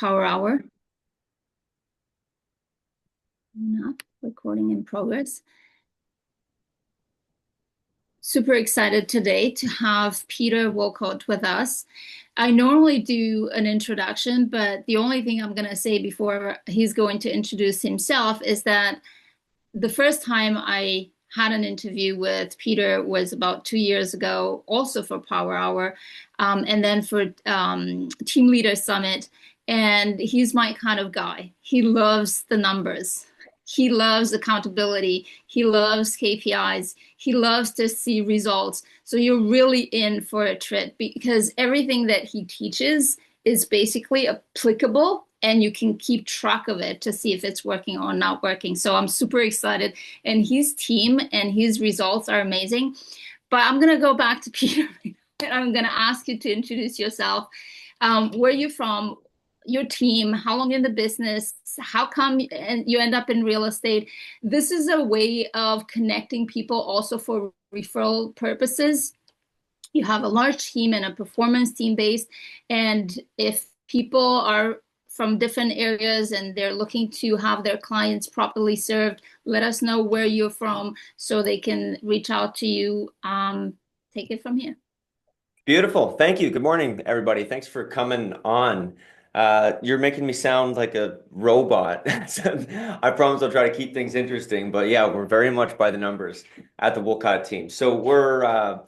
Power Hour. Recording in progress. Super excited today to have Peter Woolcott with us. I normally do an introduction, but the only thing I'm going to say before he's going to introduce himself is that the first time I had an interview with Peter was about 2 years ago, also for Power Hour, and then for Team Leader Summit. And he's my kind of guy. He loves the numbers. He loves accountability. He loves KPIs. He loves to see results. So you're really in for a treat because everything that he teaches is basically applicable and you can keep track of it to see if it's working or not working. So I'm super excited. And his team and his results are amazing. But I'm going to go back to Peter and I'm going to ask you to introduce yourself. Where are you from? Your team, how long in the business, how come and you end up in real estate. This is a way of connecting people also for referral purposes. You have a large team and a performance team based, and if people are from different areas and they're looking to have their clients properly served, let us know where you're from so they can reach out to you. Take it from here. Beautiful. Thank you. Good morning, everybody. Thanks for coming on. You're making me sound like a robot. So I promise I'll try to keep things interesting. But yeah, we're very much by the numbers at the Woolcott team. So we're a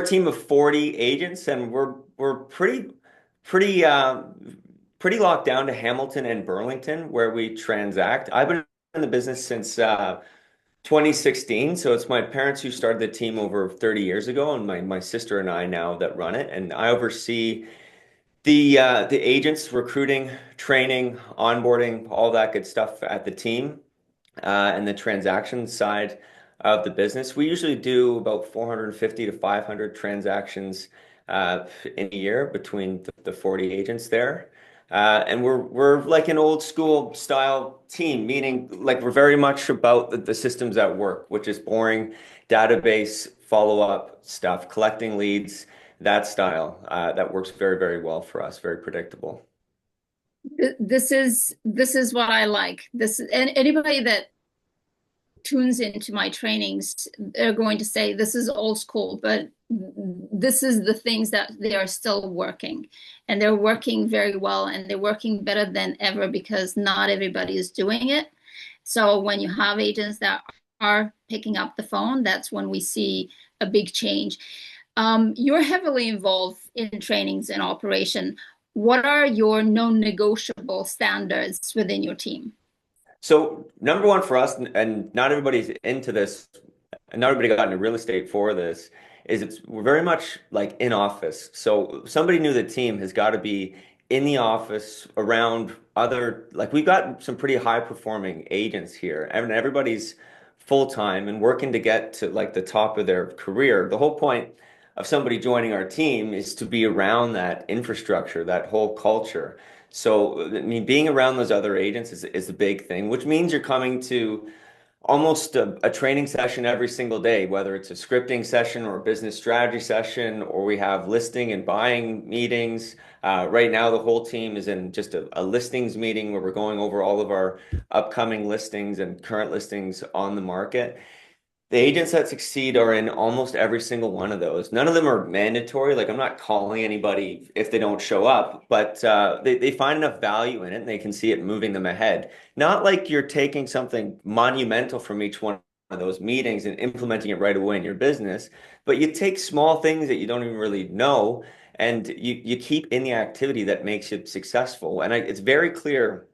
team of 40 agents, and we're pretty locked down to Hamilton and Burlington, where we transact. I've been in the business since 2016. So it's my parents who started the team over 30 years ago, and my sister and I now that run it. And I oversee the agents, recruiting, training, onboarding, all that good stuff at the team, and the transaction side of the business. We usually do about 450 to 500 transactions in a year between the 40 agents there. And we're like an old school style team, meaning like we're very much about the systems at work, which is boring database follow-up stuff, collecting leads, that style. That works very, very well for us, very predictable. This is what I like. This and anybody that tunes into my trainings, they're going to say this is old school, but this is the things that they are still working, and they're working very well, and they're working better than ever because not everybody is doing it. So when you have agents that are picking up the phone, that's when we see a big change. You're heavily involved in trainings and operation. What are your non-negotiable standards within your team? So number one for us, and not everybody's into this, and not everybody got into real estate for this, is we're very much like in office. So somebody new to the team has got to be in the office around other, like we've got some pretty high performing agents here, and everybody's full time and working to get to like the top of their career. The whole point of somebody joining our team is to be around that infrastructure, that whole culture. So, I mean, being around those other agents is a big thing, which means you're coming to almost a training session every single day, whether it's a scripting session or a business strategy session, or we have listing and buying meetings. Right now, the whole team is in just a listings meeting where we're going over all of our upcoming listings and current listings on the market. The agents that succeed are in almost every single one of those. None of them are mandatory. Like I'm not calling anybody if they don't show up, but they find enough value in it and they can see it moving them ahead. Not like you're taking something monumental from each one of those meetings and implementing it right away in your business, but you take small things that you don't even really know and you keep in the activity that makes you successful. And it's very clear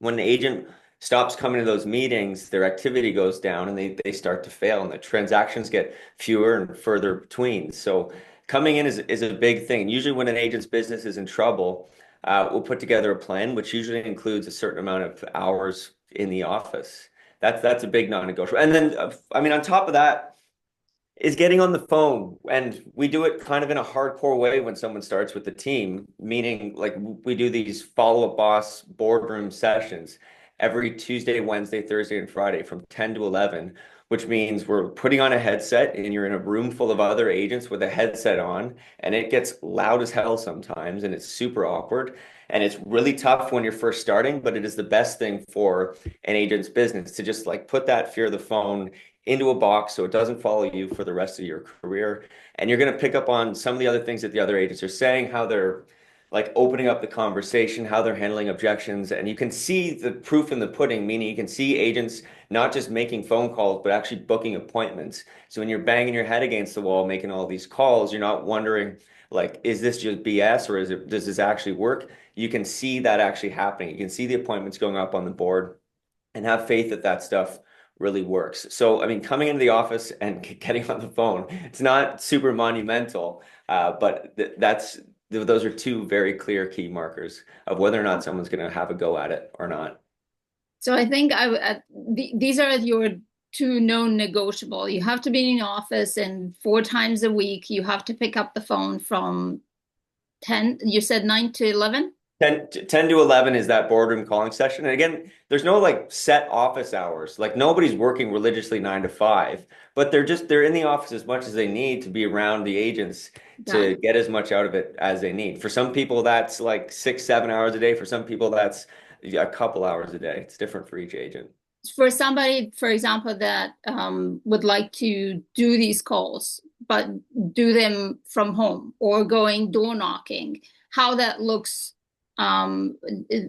when an agent stops coming to those meetings, their activity goes down and they start to fail and the transactions get fewer and further between. So coming in is a big thing. Usually when an agent's business is in trouble, we'll put together a plan, which usually includes a certain amount of hours in the office. That's a big non-negotiable. And then, I mean, on top of that is getting on the phone. And we do it kind of in a hardcore way when someone starts with the team, meaning like we do these follow-up boss boardroom sessions every Tuesday, Wednesday, Thursday, and Friday from 10 to 11, which means we're putting on a headset and you're in a room full of other agents with a headset on, and it gets loud as hell sometimes and it's super awkward. And it's really tough when you're first starting, but it is the best thing for an agent's business to just like put that fear of the phone into a box so it doesn't follow you for the rest of your career. And you're going to pick up on some of the other things that the other agents are saying, how they're like opening up the conversation, how they're handling objections. And you can see the proof in the pudding, meaning you can see agents not just making phone calls, but actually booking appointments. So when you're banging your head against the wall, making all these calls, you're not wondering, like, is this just BS or does this actually work? You can see that actually happening. You can see the appointments going up on the board and have faith that that stuff really works. So, I mean, coming into the office and getting on the phone, it's not super monumental, but those are two very clear key markers of whether or not someone's going to have a go at it or not. So I think these are your two non-negotiable. You have to be in the office, and 4 times a week you have to pick up the phone from 10, you said 9 to 11? 10 to 11 is that boardroom calling session. And again, there's no like set office hours. Like nobody's working religiously 9 to 5, but they're in the office as much as they need to be around the agents Got to get as much out of it as they need. For some people, that's like 6, 7 hours a day. For some people, that's a couple hours a day. It's different for each agent. For somebody, for example, that would like to do these calls, but do them from home or going door knocking, how that looks, an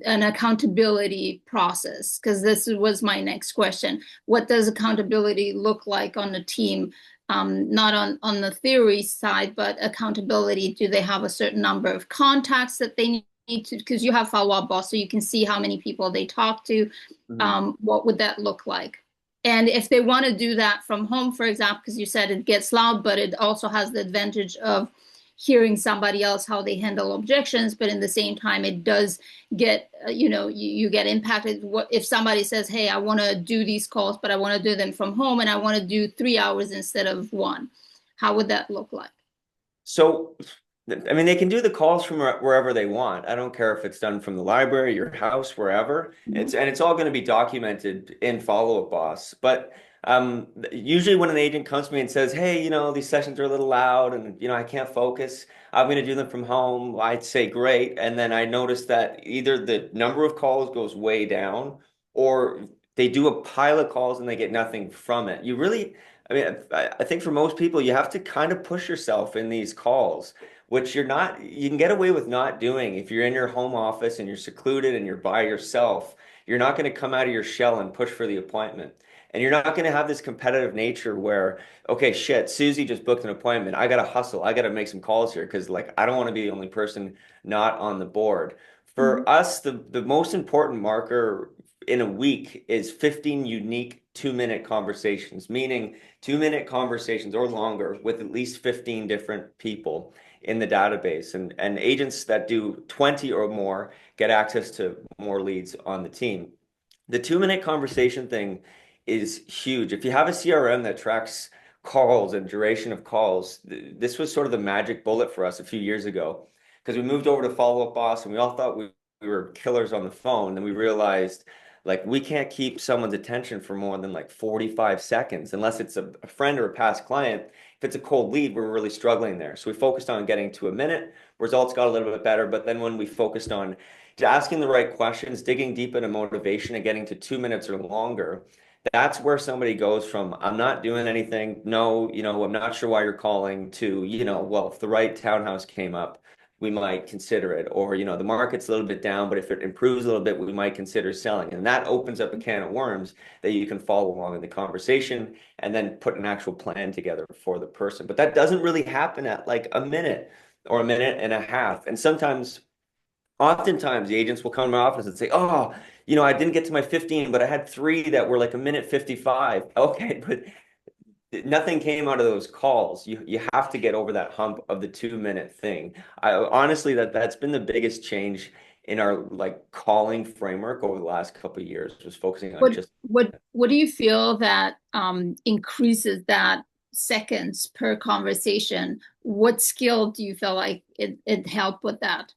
accountability process, because this was my next question. What does accountability look like on the team? Not on the theory side, but accountability. Do they have a certain number of contacts that they need to, because you have follow-up boss, so you can see how many people they talk to. Mhm. What would that look like? And if they want to do that from home, for example, because you said it gets loud, but it also has the advantage of hearing somebody else how they handle objections, but in the same time it does get, you get impacted. What if somebody says, hey, I want to do these calls, but I want to do them from home and I want to do 3 hours instead of one? How would that look like? So, I mean, they can do the calls from wherever they want. I don't care if it's done from the library, your house, wherever. Mhm. It's all going to be documented in Follow Up Boss. But usually when an agent comes to me and says, "Hey, these sessions are a little loud, and I can't focus. I'm going to do them from home," I'd say, "Great." And then I notice that either the number of calls goes way down, or they do a pile of calls and they get nothing from it. I mean, I think for most people, you have to kind of push yourself in these calls, which you can get away with not doing if you're in your home office and you're secluded and you're by yourself. You're not going to come out of your shell and push for the appointment. And you're not going to have this competitive nature where, okay, shit, Susie just booked an appointment. I got to hustle. I got to make some calls here because, like, I don't want to be the only person not on the board. Mhm. For us, the most important marker in a week is 15 unique 2-minute conversations, meaning 2-minute conversations or longer with at least 15 different people in the database. And agents that do 20 or more get access to more leads on the team. The 2-minute conversation thing is huge. If you have a CRM that tracks calls and duration of calls, this was sort of the magic bullet for us a few years ago because we moved over to Follow Up Boss and we all thought we were killers on the phone. And we realized like we can't keep someone's attention for more than like 45 seconds unless it's a friend or a past client. If it's a cold lead, we're really struggling there. So we focused on getting to a minute. Results got a little bit better, but then when we focused on asking the right questions, digging deep into motivation and getting to 2 minutes or longer, that's where somebody goes from, I'm not doing anything. No, I'm not sure why you're calling to, well, if the right townhouse came up, we might consider it. Or, the market's a little bit down, but if it improves a little bit, we might consider selling. And that opens up a can of worms that you can follow along in the conversation and then put an actual plan together for the person. But that doesn't really happen at like a minute or a minute and a half. And oftentimes the agents will come to my office and say, "Oh, I didn't get to my 15, but I had three that were like a minute 55." Okay, but nothing came out of those calls. You have to get over that hump of the 2-minute thing. I honestly that's been the biggest change in our like calling framework over the last couple of years was focusing on What just what do you feel that increases that seconds per conversation? What skill do you feel like it helped with that?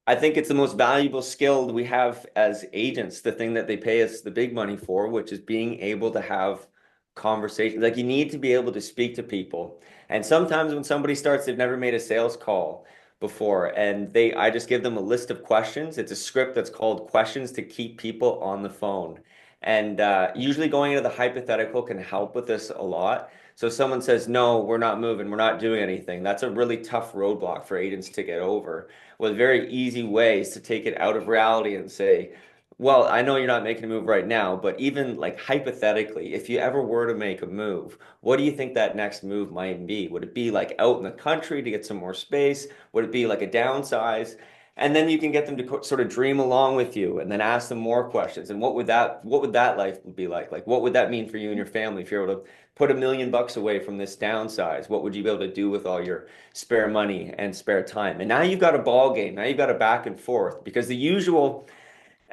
I think it's the most valuable skill we have as agents, the thing that they pay us the big money for, which is being able to have conversations. Like you need to be able to speak to people. And sometimes when somebody starts, they've never made a sales call. before, and I just give them a list of questions. It's a script that's called questions to keep people on the phone. And usually going into the hypothetical can help with this a lot. So if someone says, no, we're not moving, we're not doing anything, that's a really tough roadblock for agents to get over, with very easy ways to take it out of reality and say, well, I know you're not making a move right now, but even like hypothetically, if you ever were to make a move, what do you think that next move might be? Would it be like out in the country to get some more space? Would it be like a downsize? And then you can get them to sort of dream along with you and then ask them more questions. And what would that life be like? Like, what would that mean for you and your family if you're able to put $1 million away from this downsize? What would you be able to do with all your spare money and spare time? And now you've got a ball game. Now you've got a back and forth, because the usual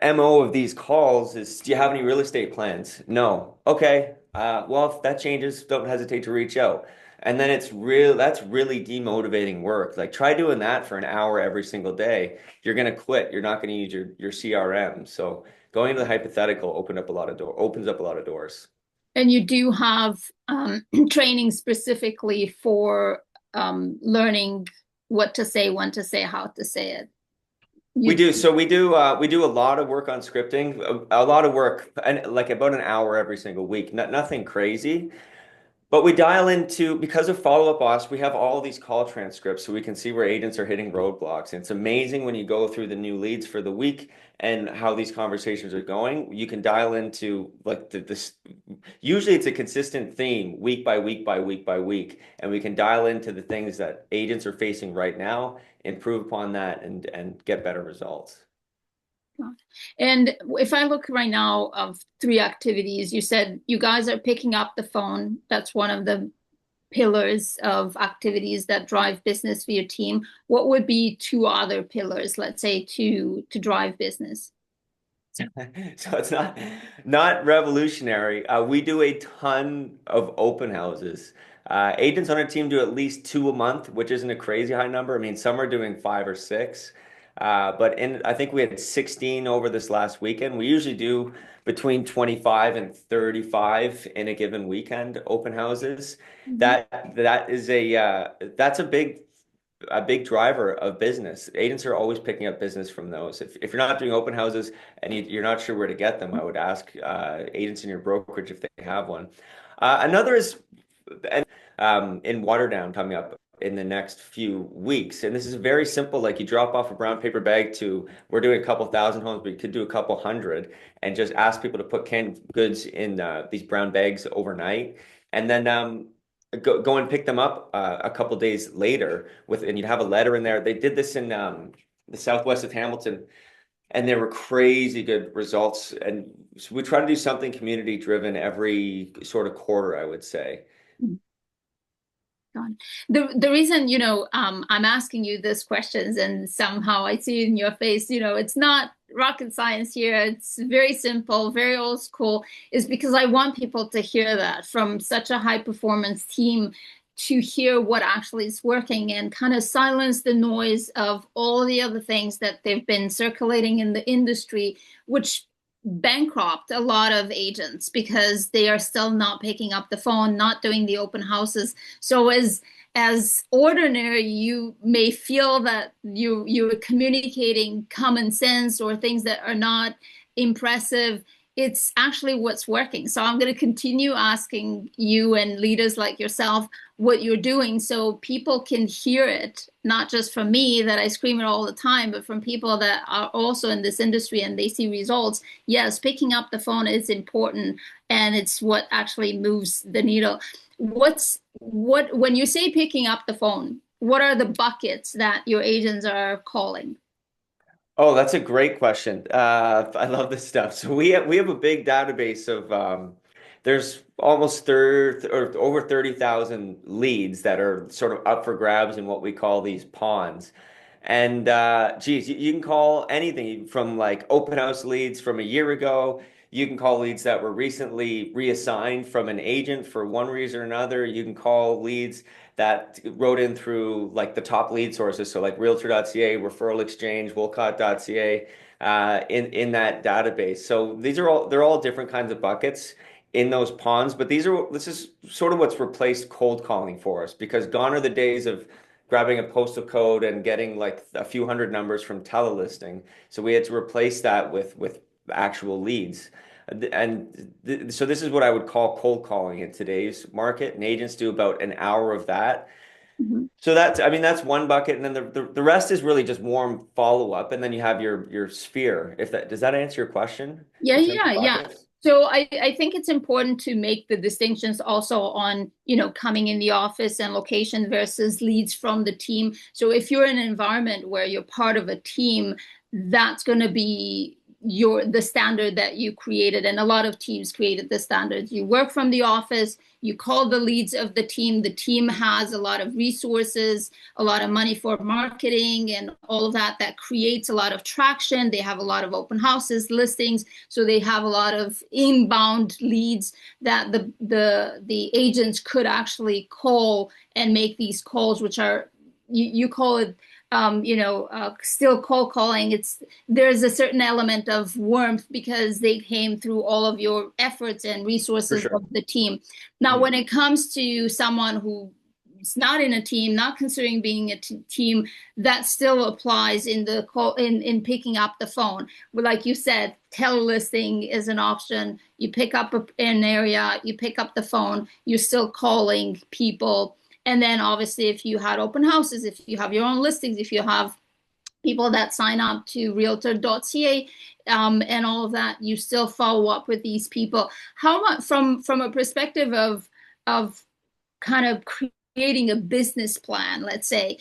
MO of these calls is, do you have any real estate plans? No. Okay. Well, if that changes, don't hesitate to reach out. And then that's really demotivating work. Like, try doing that for an hour every single day. You're gonna quit. You're not gonna use your CRM. So going into the hypothetical opens up a lot of doors. And you do have training specifically for learning what to say, when to say, how to say it. We You do. So we do a lot of work on scripting, a lot of work, and like about an hour every single week. Nothing crazy. But we dial into, because of Follow Up Boss, we have all these call transcripts so we can see where agents are hitting roadblocks. And it's amazing when you go through the new leads for the week and how these conversations are going. You can dial into like this. Usually it's a consistent theme week by week by week by week. And we can dial into the things that agents are facing right now, improve upon that, and get better results. And if I look right now of three activities, you said you guys are picking up the phone. That's one of the pillars of activities that drive business for your team. What would be two other pillars, let's say, to drive business? So it's not revolutionary. We do a ton of open houses. Agents on our team do at least two a month, which isn't a crazy high number. I mean, some are doing five or six. I think we had 16 over this last weekend. We usually do between 25 and 35 in a given weekend open houses. Mhm. That's a big driver of business. Agents are always picking up business from those. If you're not doing open houses and you're not sure where to get them, I would ask agents in your brokerage if they have one. Another is in Waterdown coming up in the next few weeks. And this is very simple. Like, you drop off a brown paper bag to, we're doing a couple thousand homes, but you could do a couple hundred, and just ask people to put canned goods in these brown bags overnight. And then go and pick them up a couple days later and you'd have a letter in there. They did this in the southwest of Hamilton, and there were crazy good results. And so we try to do something community driven every sort of quarter, I would say. God. The reason, I'm asking you these questions and somehow I see it in your face, it's not rocket science here. It's very simple, very old school, is because I want people to hear that from such a high performance team, to hear what actually is working and kind of silence the noise of all the other things that they've been circulating in the industry, which bankrupt a lot of agents because they are still not picking up the phone, not doing the open houses. So as ordinary, you may feel that you're communicating common sense or things that are not impressive. It's actually what's working. So I'm going to continue asking you and leaders like yourself what you're doing so people can hear it, not just from me that I scream it all the time, but from people that are also in this industry and they see results. Yes, picking up the phone is important and it's what actually moves the needle. When you say picking up the phone, what are the buckets that your agents are calling? Oh, that's a great question. I love this stuff. So we have a big database of there's almost 30 or over 30,000 leads that are sort of up for grabs in what we call these ponds. And geez, you can call anything from like open house leads from a year ago. You can call leads that were recently reassigned from an agent for one reason or another. You can call leads that wrote in through like the top lead sources, so like Realtor.ca, Referral Exchange, Woolcott.ca, in that database. So they're all different kinds of buckets in those ponds, but this is sort of what's replaced cold calling for us, because gone are the days of grabbing a postal code and getting like a few hundred numbers from telelisting. So we had to replace that with actual leads. And so this is what I would call cold calling in today's market, and agents do about an hour of that. Mhm. So that's, I mean, that's one bucket, and then the rest is really just warm follow up, and then you have your sphere. If that does that answer your question Yeah, in terms of yeah, yeah. buckets? So I think it's important to make the distinctions also on, coming in the office and location versus leads from the team. So if you're in an environment where you're part of a team, that's going to be the standard that you created. And a lot of teams created the standards. You work from the office, you call the leads of the team. The team has a lot of resources, a lot of money for marketing and all of that. That creates a lot of traction. They have a lot of open houses, listings, so they have a lot of inbound leads that the agents could actually call and make these calls, which are you call it still cold calling. There's a certain element of warmth because they came through all of your efforts and For resources of sure. the team. Now, Mhm. when it comes to someone who is not in a team, not considering being a team, that still applies in the call in picking up the phone. Like you said, telelisting is an option. You pick up an area, you pick up the phone, you're still calling people. And then obviously, if you had open houses, if you have your own listings, if you have people that sign up to realtor.ca and all of that, you still follow up with these people. How much from a perspective of kind of creating a business plan, let's say,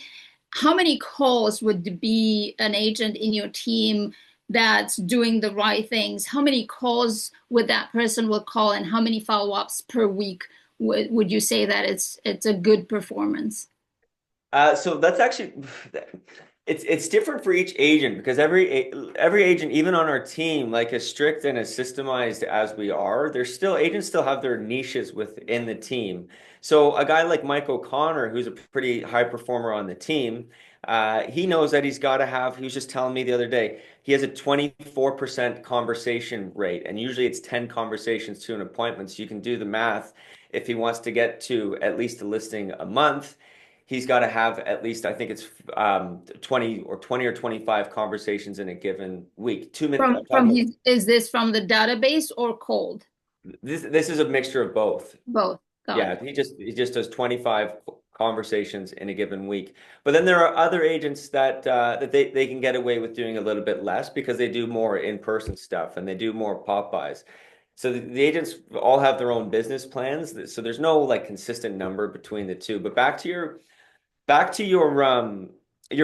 how many calls would be an agent in your team that's doing the right things? How many calls would that person will call, and how many follow-ups per week would you say that it's a good performance? So that's actually it's different for each agent because every agent, even on our team, like as strict and as systemized as we are, there's still agents still have their niches within the team. So a guy like Mike O'Connor, who's a pretty high performer on the team, he knows that he's got to have. He was just telling me the other day he has a 24% conversation rate, and usually it's 10 conversations to an appointment. So you can do the math. If he wants to get to at least a listing a month, he's got to have at least, I think it's 20 or 25 conversations in a given week. 2 minutes. I'm From talking about his, is this from the database or cold? this is a mixture of both. Both. Got Yeah, it. he just does 25 conversations in a given week. But then there are other agents that they can get away with doing a little bit less because they do more in-person stuff and they do more pop-bys. So the agents all have their own business plans. So there's no like consistent number between the two. But back to your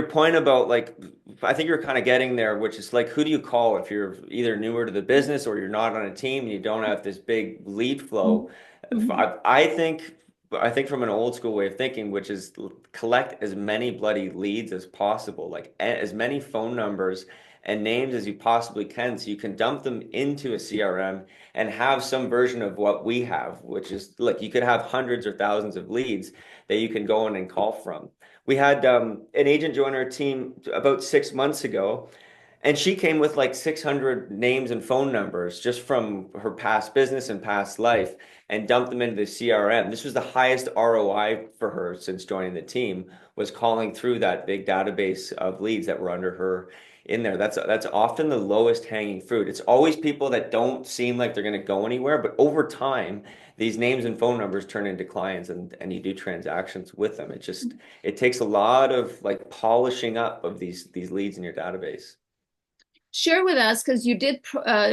point about like I think you're kind of getting there, which is like who do you call if you're either newer to the business or you're not on a team and you don't have this big lead flow. Mhm. I think from an old school way of thinking, which is collect as many bloody leads as possible, like as many phone numbers and names as you possibly can, so you can dump them into a CRM and have some version of what we have, which is look, you could have hundreds or thousands of leads that you can go in and call from. We had an agent join our team about 6 months ago, and she came with like 600 names and phone numbers just from her past business and past life and dumped them into the CRM. This was the highest ROI for her since joining the team, was calling through that big database of leads that were under her in there. That's often the lowest hanging fruit. It's always people that don't seem like they're going to go anywhere, but over time, these names and phone numbers turn into clients and you do transactions with them. It takes a lot of like polishing up of these leads in your database. Share with us, because you did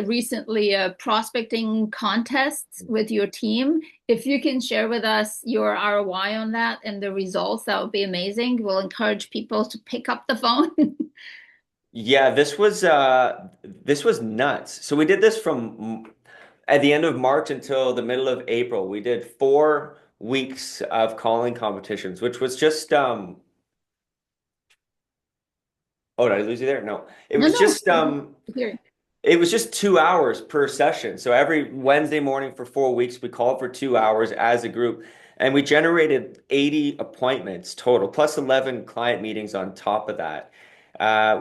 recently a prospecting contest with your team. If you can share with us your ROI on that and the results, that would be amazing. We'll encourage people to pick up the phone. Yeah, this was nuts. So we did this from at the end of March until the middle of April. We did 4 weeks of calling competitions, which was just oh, did I lose you there? No. It No, was no. just Here. it was just 2 hours per session. So every Wednesday morning for 4 weeks, we called for 2 hours as a group, and we generated 80 appointments total, plus 11 client meetings on top of that.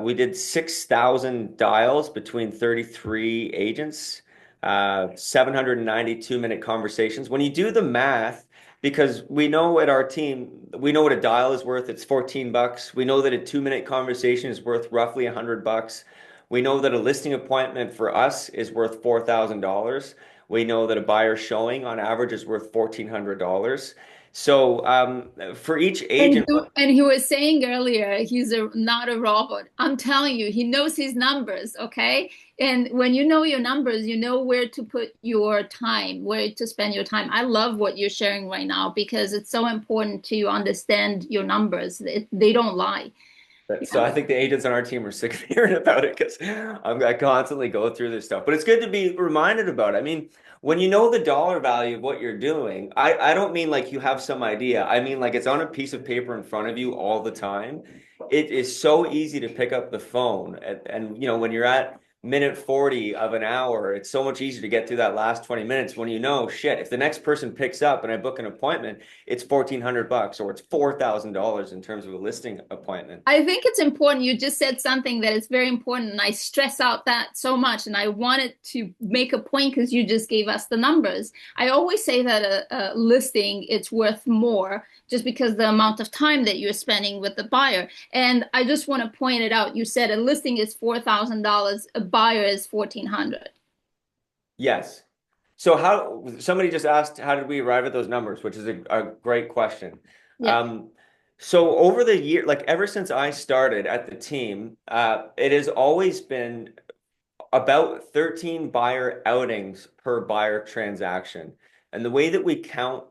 We did 6,000 dials between 33 agents, 792-minute conversations. When you do the math, because we know at our team, we know what a dial is worth. It's $14. We know that a 2-minute conversation is worth roughly $100. We know that a listing appointment for us is worth $4,000. We know that a buyer showing on average is worth $1,400. So for each agent, And he was saying earlier, he's not a robot. I'm telling you, he knows his numbers, okay? And when you know your numbers, you know where to put your time, where to spend your time. I love what you're sharing right now because it's so important to understand your numbers. They don't lie. so I think the agents on our team are sick of hearing about it because I constantly go through this stuff. But it's good to be reminded about it. I mean, when you know the dollar value of what you're doing, I don't mean like you have some idea. I mean like it's on a piece of paper in front of you all the time. It is so easy to pick up the phone and you know when you're at minute 40 of an hour, it's so much easier to get through that last 20 minutes when you know, shit, if the next person picks up and I book an appointment, it's $1,400 or it's $4,000 in terms of a listing appointment. I think it's important. You just said something that is very important, and I stress out that so much. And I wanted to make a point because you just gave us the numbers. I always say that a listing it's worth more just because the amount of time that you're spending with the buyer. And I just want to point it out. You said a listing is $4,000, a buyer is 1,400. Yes. So how somebody just asked, how did we arrive at those numbers, which is a great question. Yeah. Um, so over the year, like ever since I started at the team, it has always been about 13 buyer outings per buyer transaction. And the way that we count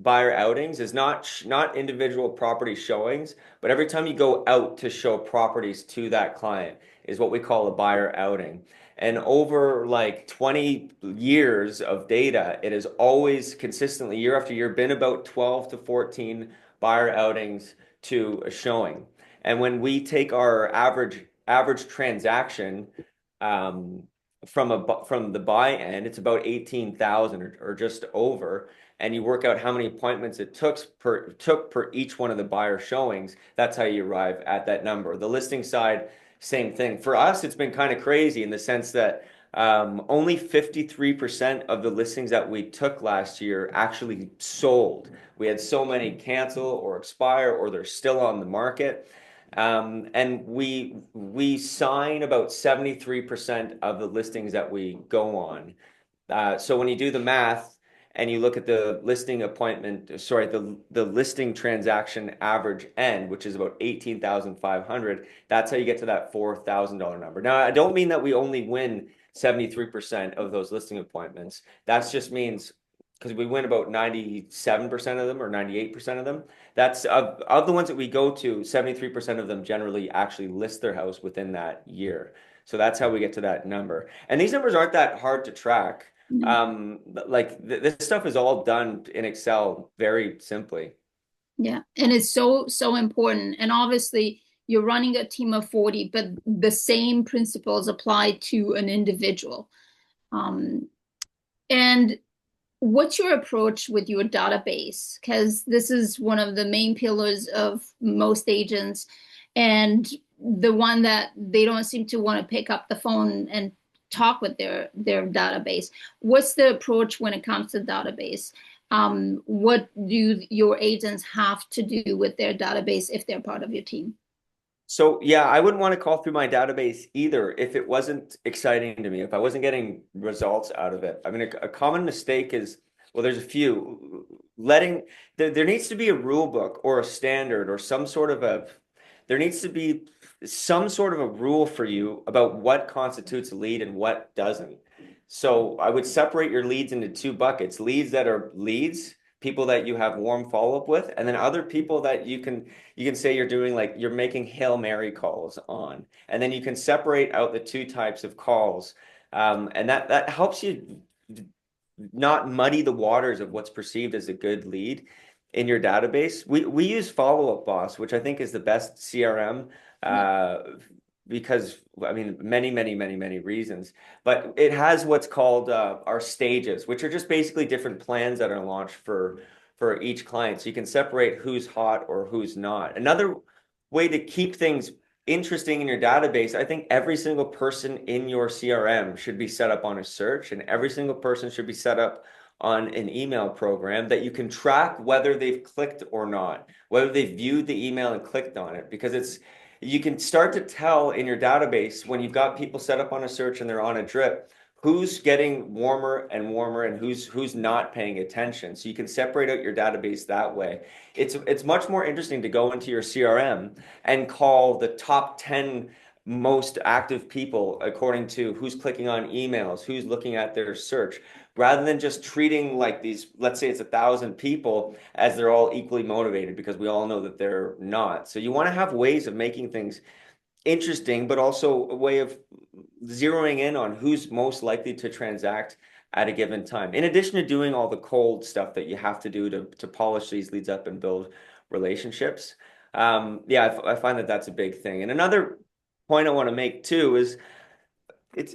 buyer outings is not individual property showings, but every time you go out to show properties to that client is what we call a buyer outing. And over like 20 years of data, it has always consistently, year after year, been about 12 to 14 buyer outings to a showing. And when we take our average transaction um, from the buy end, it's about 18,000 or just over, and you work out how many appointments it took per each one of the buyer showings. That's how you arrive at that number. The listing side, same thing. For us, it's been kind of crazy in the sense that only 53% of the listings that we took last year actually sold. We had so many cancel or expire, or they're still on the market. And we sign about 73% of the listings that we go on. So when you do the math and you look at the listing appointment, sorry, the listing transaction average end, which is about 18,500, that's how you get to that $4,000 number. Now, I don't mean that we only win 73% of those listing appointments. That just means because we win about 97% of them or 98% of them. That's of the ones that we go to, 73% of them generally actually list their house within that year. So that's how we get to that number. And these numbers aren't that hard to track. Like this stuff is all done in Excel very simply. Yeah, and it's so important. And obviously, you're running a team of 40, but the same principles apply to an individual. Um, and what's your approach with your database? Because this is one of the main pillars of most agents, and the one that they don't seem to want to pick up the phone and talk with their database. What's the approach when it comes to database? What do your agents have to do with their database if they're part of your team? So yeah, I wouldn't want to call through my database either if it wasn't exciting to me, if I wasn't getting results out of it. I mean, a common mistake is, well, there's a few. There needs to be a rule book or a standard or there needs to be some sort of a rule for you about what constitutes a lead and what doesn't. So I would separate your leads into two buckets: leads that are leads, people that you have warm follow-up with, and then other people that you can say you're doing like you're making Hail Mary calls on. And then you can separate out the two types of calls. And that helps you not muddy the waters of what's perceived as a good lead in your database. We use Follow Up Boss, which I think is the best CRM Yeah. because I mean many reasons. But it has what's called our stages, which are just basically different plans that are launched for each client. So you can separate who's hot or who's not. Another way to keep things interesting in your database, I think every single person in your CRM should be set up on a search, and every single person should be set up on an email program that you can track whether they've clicked or not, whether they've viewed the email and clicked on it, because you can start to tell in your database when you've got people set up on a search and they're on a drip, who's getting warmer and warmer and who's not paying attention. So you can separate out your database that way. It's much more interesting to go into your CRM and call the top 10 most active people according to who's clicking on emails, who's looking at their search, rather than just treating like these, let's say it's 1,000 people, as they're all equally motivated, because we all know that they're not. So you want to have ways of making things interesting, but also a way of zeroing in on who's most likely to transact at a given time. In addition to doing all the cold stuff that you have to do to polish these leads up and build relationships. Yeah, I find that that's a big thing. And another point I want to make too is it's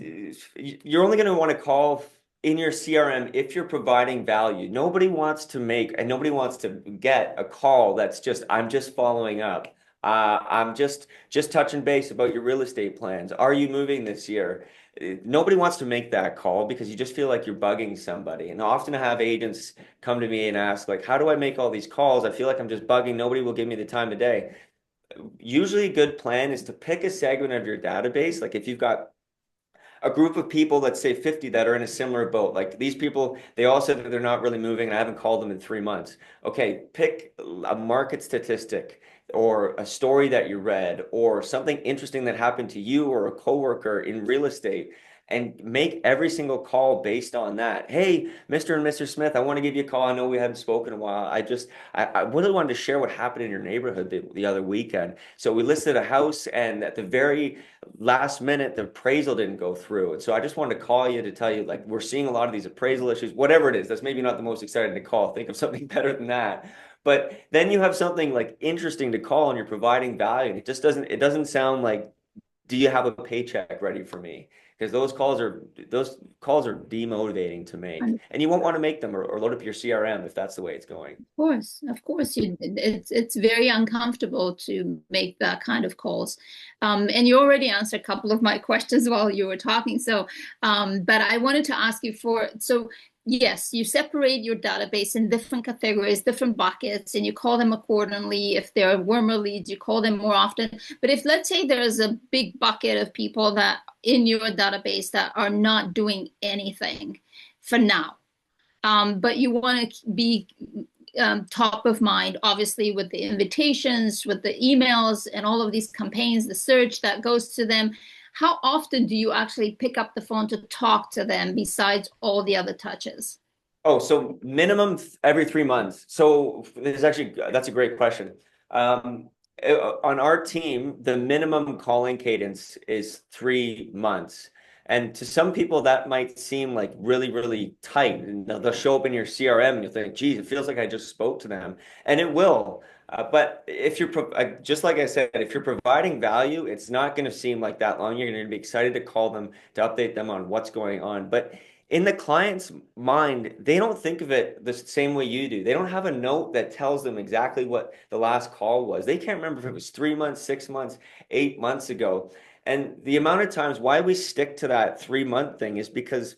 you're only going to want to call in your CRM if you're providing value. Nobody wants to make and nobody wants to get a call that's just, I'm just following up. I'm just touching base about your real estate plans. Are you moving this year? Nobody wants to make that call because you just feel like you're bugging somebody. And often I have agents come to me and ask, like, how do I make all these calls? I feel like I'm just bugging. Nobody will give me the time of day. Usually a good plan is to pick a segment of your database. Like if you've got a group of people, let's say 50, that are in a similar boat. Like these people, they all said that they're not really moving, and I haven't called them in 3 months. Okay, pick a market statistic or a story that you read or something interesting that happened to you or a coworker in real estate, and make every single call based on that. Hey, Mr. and Mr. Smith, I want to give you a call. I know we haven't spoken in a while. I really wanted to share what happened in your neighborhood the other weekend. So we listed a house, and at the very last minute, the appraisal didn't go through. And so I just wanted to call you to tell you, like, we're seeing a lot of these appraisal issues, whatever it is. That's maybe not the most exciting to call. Think of something better than that. But then you have something like interesting to call and you're providing value. And it doesn't sound like, do you have a paycheck ready for me? Because those calls are demotivating to make. And you won't want to make them or load up your CRM if that's the way it's going. Of course, it's very uncomfortable to make that kind of calls, and you already answered a couple of my questions while you were talking. So, but I wanted to ask you yes, you separate your database in different categories, different buckets, and you call them accordingly. If there are warmer leads, you call them more often. But if let's say there's a big bucket of people that in your database that are not doing anything for now, but you want to be top of mind, obviously, with the invitations, with the emails, and all of these campaigns, the search that goes to them. How often do you actually pick up the phone to talk to them besides all the other touches? Oh, so minimum every 3 months. So that's a great question. On our team, the minimum calling cadence is 3 months. And to some people, that might seem like really, really tight. And they'll show up in your CRM and you'll think, geez, it feels like I just spoke to them. And it will. But if just like I said, if you're providing value, it's not going to seem like that long. You're going to be excited to call them, to update them on what's going on. But in the client's mind, they don't think of it the same way you do. They don't have a note that tells them exactly what the last call was. They can't remember if it was 3 months, 6 months, 8 months ago. And the amount of times why we stick to that 3 month thing is because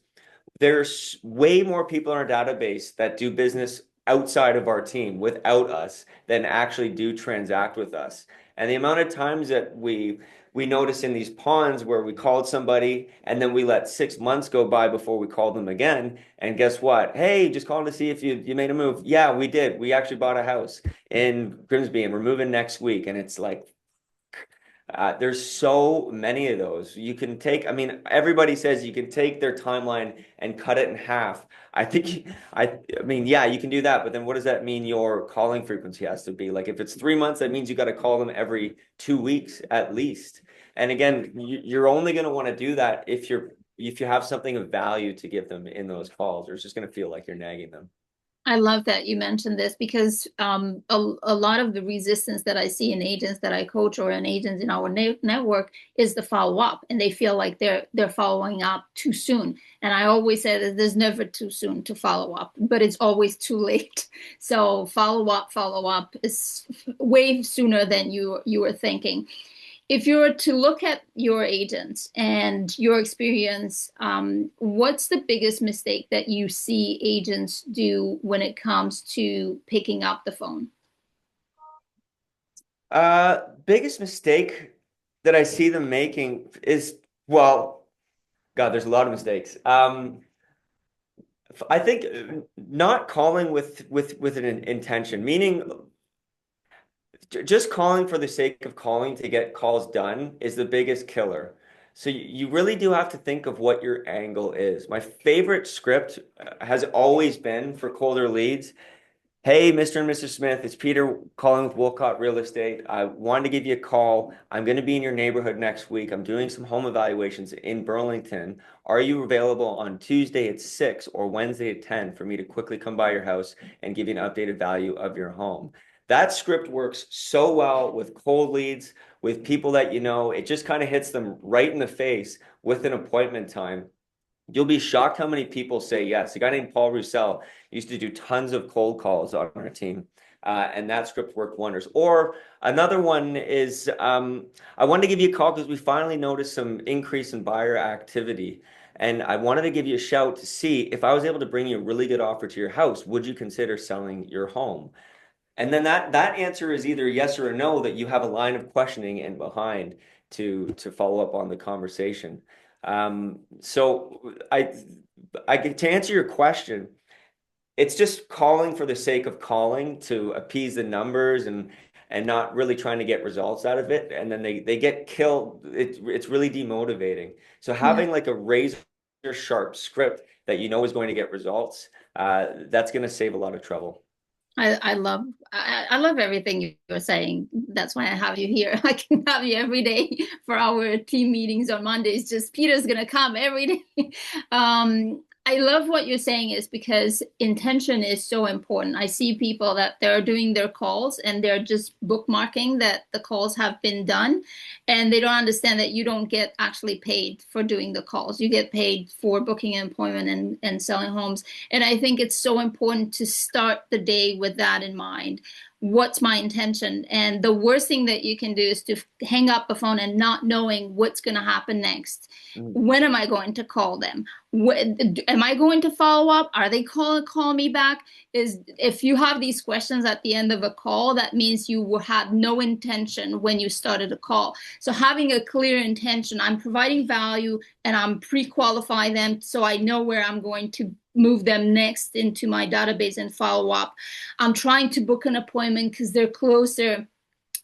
there's way more people in our database that do business outside of our team without us than actually do transact with us. And the amount of times that we notice in these ponds where we called somebody and then we let 6 months go by before we called them again. And guess what? Hey, just calling to see if you made a move. Yeah, we did. We actually bought a house in Grimsby and we're moving next week. And it's like, there's so many of those. I mean, everybody says you can take their timeline and cut it in half. I mean, yeah, you can do that, but then what does that mean your calling frequency has to be? Like if it's 3 months, that means you got to call them every 2 weeks at least. And again, you're only going to want to do that if you have something of value to give them in those calls, or it's just going to feel like you're nagging them. I love that you mentioned this because a lot of the resistance that I see in agents that I coach or in agents in our network is the follow up, and they feel like they're following up too soon. And I always say that there's never too soon to follow up, but it's always too late. So follow up is way sooner than you were thinking. If you were to look at your agents and your experience, what's the biggest mistake that you see agents do when it comes to picking up the phone? Biggest mistake that I see them making is, well, God, there's a lot of mistakes. I think not calling with an intention, meaning just calling for the sake of calling to get calls done is the biggest killer. So you really do have to think of what your angle is. My favorite script has always been for colder leads. Hey, Mr. and Mrs. Smith, it's Peter calling with Woolcott Real Estate. I wanted to give you a call. I'm going to be in your neighborhood next week. I'm doing some home evaluations in Burlington. Are you available on Tuesday at 6 or Wednesday at 10 for me to quickly come by your house and give you an updated value of your home? That script works so well with cold leads, with people that you know. It just kind of hits them right in the face with an appointment time. You'll be shocked how many people say yes. A guy named Paul Roussel used to do tons of cold calls on our team, and that script worked wonders. Or another one is I wanted to give you a call because we finally noticed some increase in buyer activity. And I wanted to give you a shout to see if I was able to bring you a really good offer to your house, would you consider selling your home? And then that answer is either yes or a no, that you have a line of questioning in behind to follow up on the conversation. So to answer your question, it's just calling for the sake of calling to appease the numbers and not really trying to get results out of it. And then they get killed. It's really demotivating. So Yeah. having like a razor sharp script that you know is going to get results, that's going to save a lot of trouble. I love everything you're saying. That's why I have you here. I can have you every day for our team meetings on Mondays. Just Peter's gonna come every day. I love what you're saying is because intention is so important. I see people that they're doing their calls and they're just bookmarking that the calls have been done, and they don't understand that you don't get actually paid for doing the calls. You get paid for booking an appointment and selling homes. And I think it's so important to start the day with that in mind. What's my intention? And the worst thing that you can do is to hang up the phone and not knowing what's going to happen next. Mm. When am I going to call them? Am I going to follow up? Are they call me back? Is if you have these questions at the end of a call, that means you had no intention when you started a call. So having a clear intention, I'm providing value and I'm pre-qualifying them so I know where I'm going to move them next into my database and follow up. I'm trying to book an appointment because they're closer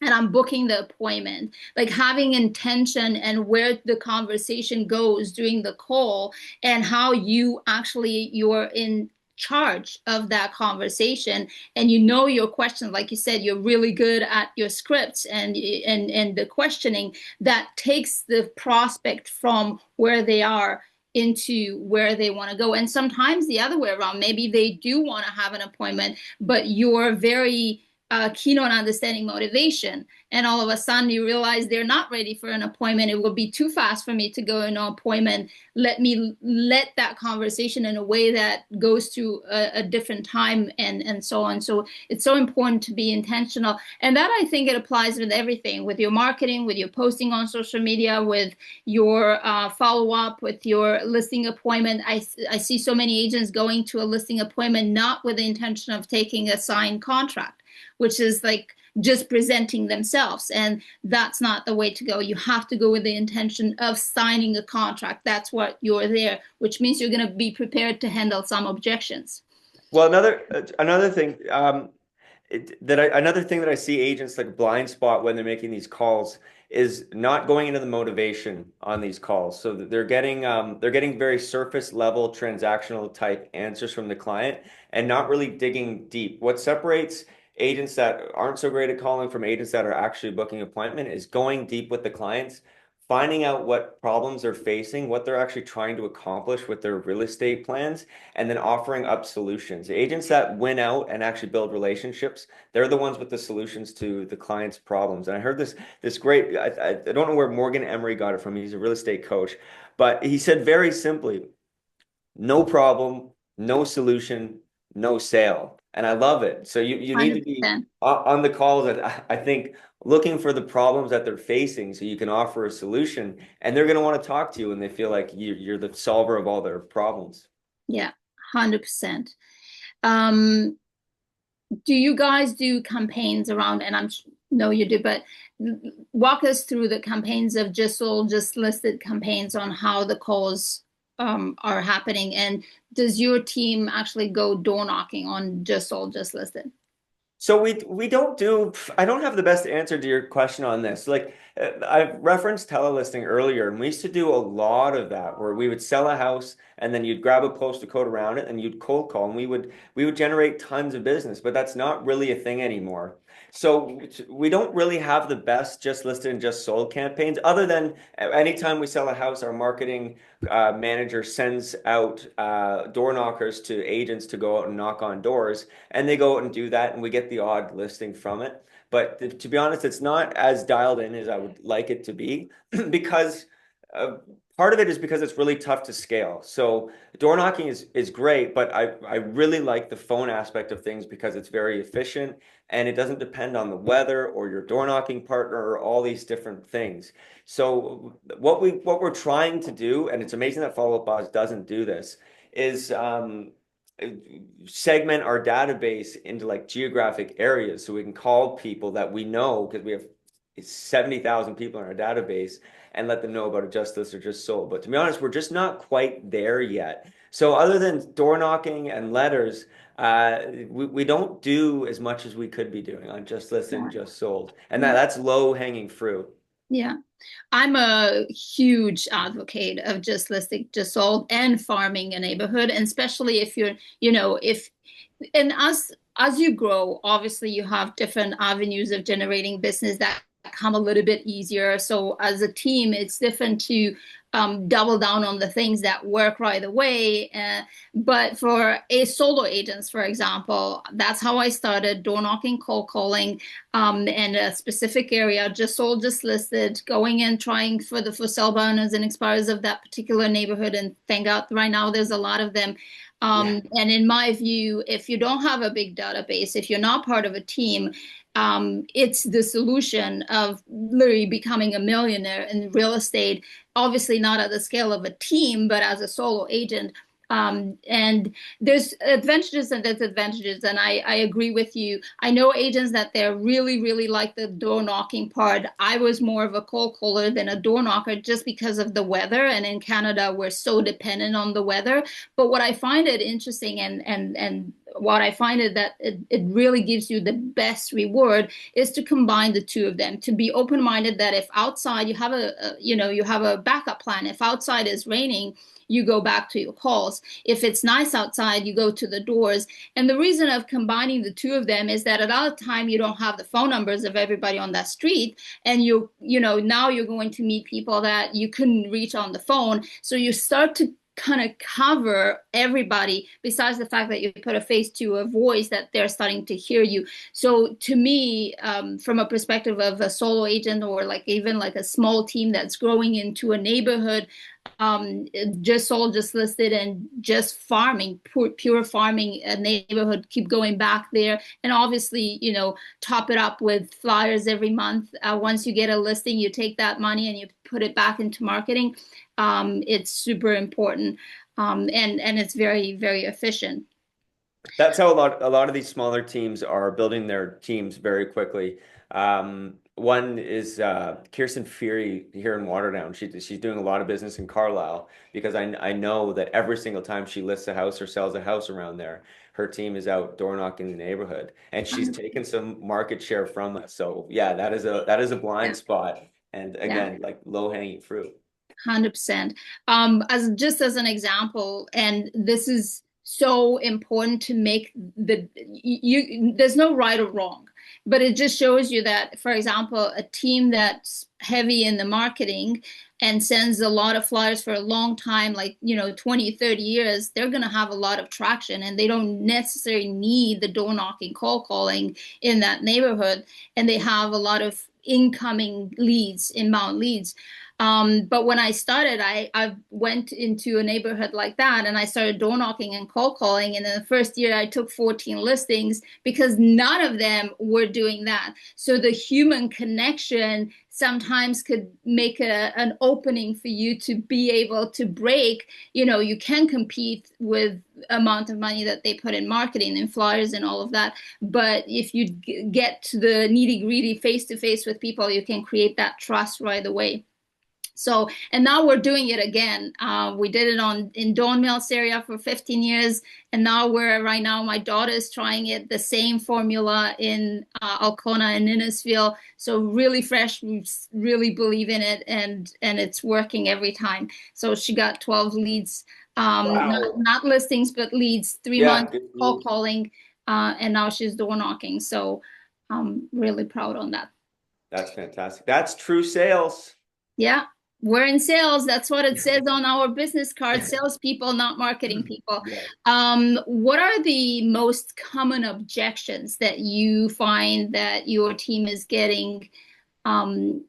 and I'm booking the appointment. Like having intention and where the conversation goes during the call and how you actually you're in charge of that conversation and you know your questions, like you said, you're really good at your scripts and the questioning that takes the prospect from where they are into where they want to go. And sometimes the other way around, maybe they do want to have an appointment, but you're very keen on understanding motivation. And all of a sudden you realize they're not ready for an appointment. It will be too fast for me to go in an appointment. Let me let that conversation in a way that goes to a different time and so on. So it's so important to be intentional. And that I think it applies with everything, with your marketing, with your posting on social media, with your follow up, with your listing appointment. I see so many agents going to a listing appointment not with the intention of taking a signed contract, which is like just presenting themselves. And that's not the way to go. You have to go with the intention of signing a contract. That's what you're there, which means you're going to be prepared to handle some objections. Well, another thing another thing that I see agents like blind spot when they're making these calls is not going into the motivation on these calls. So that they're getting very surface level transactional type answers from the client and not really digging deep. What separates agents that aren't so great at calling from agents that are actually booking appointment is going deep with the clients, finding out what problems they're facing, what they're actually trying to accomplish with their real estate plans, and then offering up solutions. Agents that win out and actually build relationships, they're the ones with the solutions to the client's problems. And I heard this great, I don't know where Morgan Emery got it from. He's a real estate coach, but he said very simply, no problem, no solution, no sale. And I love it. So you need to be 100%. on the calls. I think looking for the problems that they're facing so you can offer a solution. And they're going to want to talk to you when they feel like you're the solver of all their problems. Yeah, 100%. Um, do you guys do campaigns around, and no you do, but walk us through the campaigns of just sold, just listed campaigns on how the calls are happening. And does your team actually go door knocking on just sold, just listed? So we don't do, I don't have the best answer to your question on this. Like I referenced telelisting earlier, and we used to do a lot of that where we would sell a house and then you'd grab a postal code around it and you'd cold call and we would generate tons of business, but that's not really a thing anymore. So we don't really have the best just listed and just sold campaigns other than anytime we sell a house, our marketing manager sends out door knockers to agents to go out and knock on doors, and they go out and do that, and we get the odd listing from it. But to be honest, it's not as dialed in as I would like it to be because uh, part of it is because it's really tough to scale. So door knocking is great, but I really like the phone aspect of things because it's very efficient and it doesn't depend on the weather or your door knocking partner or all these different things. So what we're trying to do, and it's amazing that Follow Up Boss doesn't do this, is segment our database into like geographic areas so we can call people that we know because we have 70,000 people in our database and let them know about a just list or just sold. But to be honest, we're just not quite there yet. So other than door knocking and letters, we don't do as much as we could be doing on just list and Yeah. just sold. And Yeah. that's low hanging fruit. Yeah. I'm a huge advocate of just listing, just sold and farming a neighborhood, and especially if you're, if and as you grow, obviously you have different avenues of generating business that come a little bit easier. So as a team, it's different to double down on the things that work right away. But for a solo agents, for example, that's how I started door knocking, cold calling, in a specific area, just sold, just listed, going in, trying for the for sale burners and expires of that particular neighborhood. And thank God right now there's a lot of them. Yeah. And in my view, if you don't have a big database, if you're not part of a team, it's the solution of literally becoming a millionaire in real estate. Obviously, not at the scale of a team, but as a solo agent. And there's advantages and disadvantages, and I agree with you. I know agents that they're really, really like the door knocking part. I was more of a cold caller than a door knocker just because of the weather. And in Canada, we're so dependent on the weather. But what I find it interesting and what I find is that it really gives you the best reward is to combine the two of them, to be open-minded that if outside you have you have a backup plan. If outside is raining, you go back to your calls. If it's nice outside, you go to the doors. And the reason of combining the two of them is that at all time you don't have the phone numbers of everybody on that street, and now you're going to meet people that you couldn't reach on the phone. So you start to kind of cover everybody besides the fact that you put a face to a voice that they're starting to hear you. So to me, from a perspective of a solo agent or like even like a small team that's growing into a neighborhood, just sold, just listed, and just farming, pure farming a neighborhood, keep going back there. And obviously, top it up with flyers every month. Once you get a listing, you take that money and you put it back into marketing. It's super important. And it's very, very efficient. That's how a lot of these smaller teams are building their teams very quickly. One is Kirsten Fury here in Waterdown. She's doing a lot of business in Carlisle because I know that every single time she lists a house or sells a house around there, her team is out door knocking the neighborhood, and she's taken some market share from us. So yeah, that is a Yeah. blind spot, and Yeah. again, like low hanging fruit. 100%. As just as an example, and this is so important to make there's no right or wrong, but it just shows you that, for example, a team that's heavy in the marketing and sends a lot of flyers for a long time, like, 20, 30 years, they're going to have a lot of traction and they don't necessarily need the door knocking, cold calling in that neighborhood. And they have a lot of incoming leads, inbound leads. But when I started, I went into a neighborhood like that and I started door knocking and cold calling. And in the first year, I took 14 listings because none of them were doing that. So the human connection sometimes could make an opening for you to be able to break. You can compete with amount of money that they put in marketing and flyers and all of that. But if you get to the nitty gritty face to face with people, you can create that trust right away. So, and now we're doing it again. We did it in Don Mills area for 15 years, and now we're right now. My daughter is trying it, the same formula in Alcona and Innisfil. So really fresh. We really believe in it, and it's working every time. So she got 12 leads, Wow. not listings, but leads. Three Yeah, months good for call you. calling, and now she's door knocking. So I'm really proud on that. That's fantastic. That's true sales. Yeah, we're in sales. That's what it says on our business card. Salespeople, not marketing people. Yeah. What are the most common objections that you find that your team is getting um,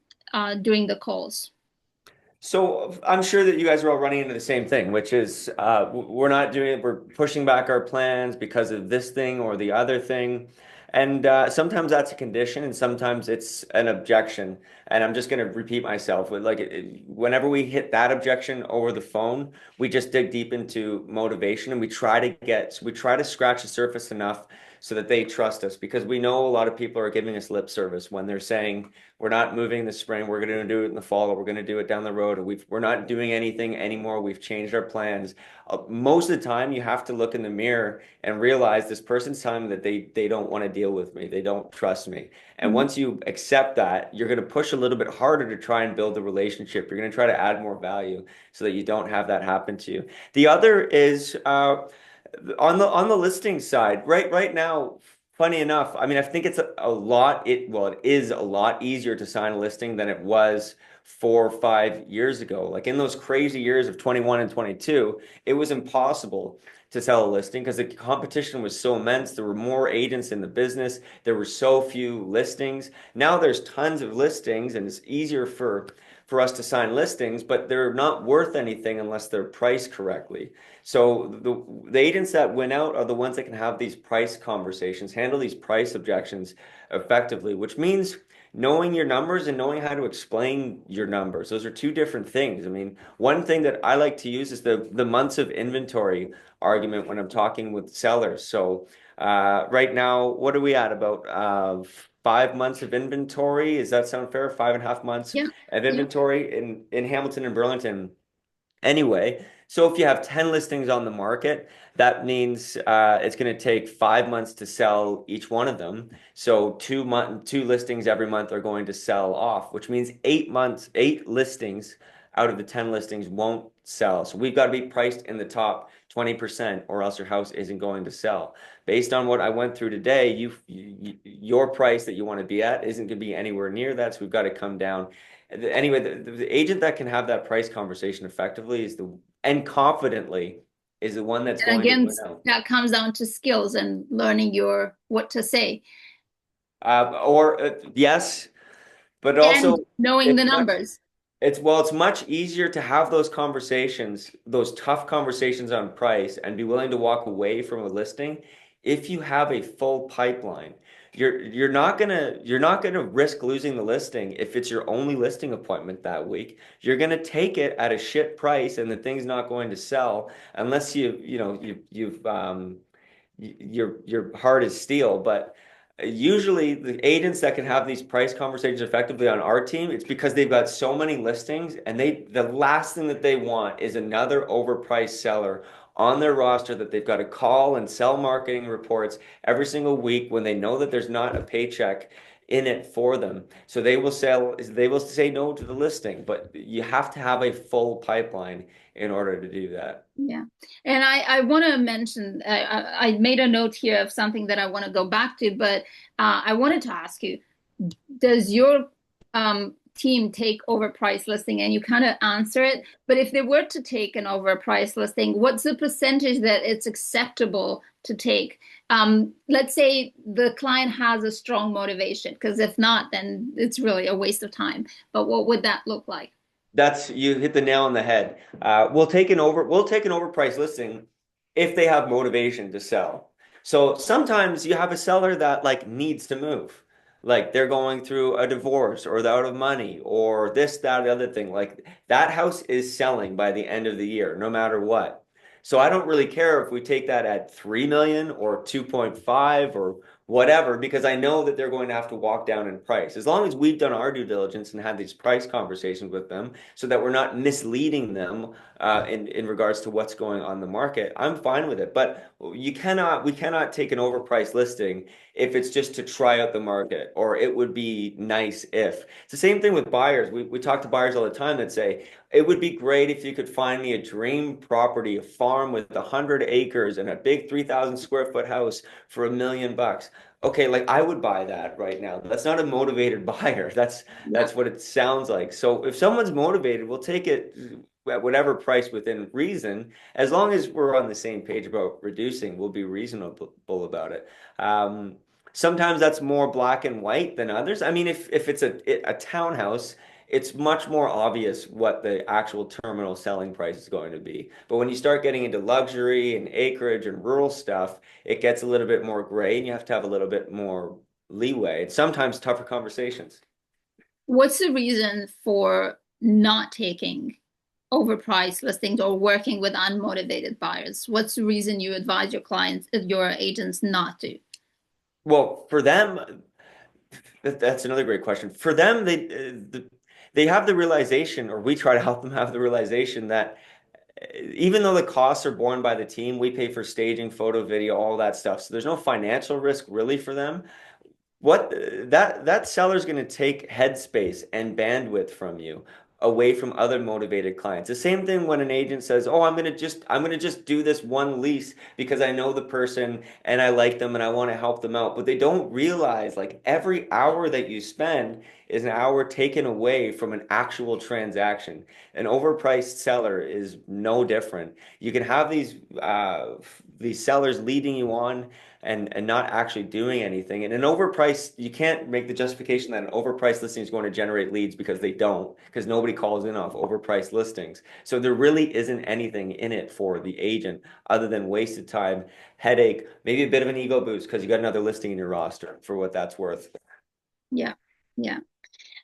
during the calls? So I'm sure that you guys are all running into the same thing, which is we're not doing it. We're pushing back our plans because of this thing or the other thing. And sometimes that's a condition, and sometimes it's an objection. And I'm just going to repeat myself. Whenever we hit that objection over the phone, we just dig deep into motivation, and we try to scratch the surface enough so that they trust us, because we know a lot of people are giving us lip service when they're saying, we're not moving in the spring. We're going to do it in the fall, or we're going to do it down the road. Or we're not doing anything anymore. We've changed our plans. Most of the time, you have to look in the mirror and realize this person's telling me that they don't want to deal with me. They don't trust me. And Mhm. once you accept that, you're going to push a little bit harder to try and build the relationship. You're going to try to add more value so that you don't have that happen to you. The other is on the listing side, right now, funny enough, I mean, I think it's a lot, it is a lot easier to sign a listing than it was 4 or 5 years ago. Like in those crazy years of 21 and 22, it was impossible to sell a listing because the competition was so immense. There were more agents in the business. There were so few listings. Now there's tons of listings, and it's easier for us to sign listings, but they're not worth anything unless they're priced correctly. So the agents that win out are the ones that can have these price conversations, handle these price objections effectively, which means knowing your numbers and knowing how to explain your numbers. Those are two different things. I mean, one thing that I like to use is the months of inventory argument when I'm talking with sellers. So right now, what are we at? About 5 months of inventory. Does that sound fair? 5.5 months Yeah, of yeah. inventory in Hamilton and Burlington. Anyway, so if you have 10 listings on the market, that means it's going to take 5 months to sell each one of them. So two listings every month are going to sell off, which means 8 months, 8 listings out of the 10 listings won't sell. So we've got to be priced in the top 20% or else your house isn't going to sell. Based on what I went through today, your price that you want to be at isn't going to be anywhere near that. So we've got to come down. Anyway, the agent that can have that price conversation effectively and confidently is the one that's And going to again, win out. that comes down to skills and learning your what to say Or yes, but and also knowing the it's much numbers. it's much easier to have those conversations, those tough conversations on price, and be willing to walk away from a listing if you have a full pipeline. You're not gonna risk losing the listing if it's your only listing appointment that week. You're gonna take it at a shit price, and the thing's not going to sell unless your heart is steel. But usually the agents that can have these price conversations effectively on our team, it's because they've got so many listings, and the last thing that they want is another overpriced seller on their roster that they've got to call and sell marketing reports every single week when they know that there's not a paycheck in it for them. So they will say no to the listing, but you have to have a full pipeline in order to do that. Yeah. And I want to mention, I made a note here of something that I want to go back to, but I wanted to ask you, does your team take overpriced listing? And you kind of answer it, but if they were to take an overpriced listing, what's the percentage that it's acceptable to take? Let's say the client has a strong motivation, because if not, then it's really a waste of time. But what would that look like? That's you hit the nail on the head. We'll take an overpriced listing if they have motivation to sell. So sometimes you have a seller that like needs to move. Like they're going through a divorce or they're out of money or this, that, the other thing. Like that house is selling by the end of the year, no matter what. So I don't really care if we take that at 3 million or 2.5 or whatever, because I know that they're going to have to walk down in price. As long as we've done our due diligence and had these price conversations with them so that we're not misleading them in regards to what's going on the market, I'm fine with it. But we cannot take an overpriced listing if it's just to try out the market, or it would be nice if. It's the same thing with buyers. We talk to buyers all the time that say, it would be great if you could find me a dream property, a farm with 100 acres and a big 3,000 square foot house for $1 million. Okay, like I would buy that right now. That's not a motivated buyer. Yeah. That's what it sounds like. So if someone's motivated, we'll take it at whatever price within reason. As long as we're on the same page about reducing, we'll be reasonable about it. Um, Sometimes that's more black and white than others. I mean, if it's a townhouse, it's much more obvious what the actual terminal selling price is going to be. But when you start getting into luxury and acreage and rural stuff, it gets a little bit more gray and you have to have a little bit more leeway. It's sometimes tougher conversations. What's the reason for not taking overpriced listings or working with unmotivated buyers? What's the reason you advise your clients, your agents not to? Well, for them, that's another great question. For them, they have the realization, or we try to help them have the realization that even though the costs are borne by the team, we pay for staging, photo, video, all that stuff. So there's no financial risk really for them. What that seller's going to take headspace and bandwidth from you away from other motivated clients. The same thing when an agent says, "Oh, I'm going to just do this one lease because I know the person and I like them and I want to help them out." But they don't realize like every hour that you spend is an hour taken away from an actual transaction. An overpriced seller is no different. You can have these sellers leading you on and not actually doing anything. And an overpriced, you can't make the justification that an overpriced listing is going to generate leads because they don't, because nobody calls in off overpriced listings. So there really isn't anything in it for the agent other than wasted time, headache, maybe a bit of an ego boost because you got another listing in your roster for what that's worth. Yeah. Yeah.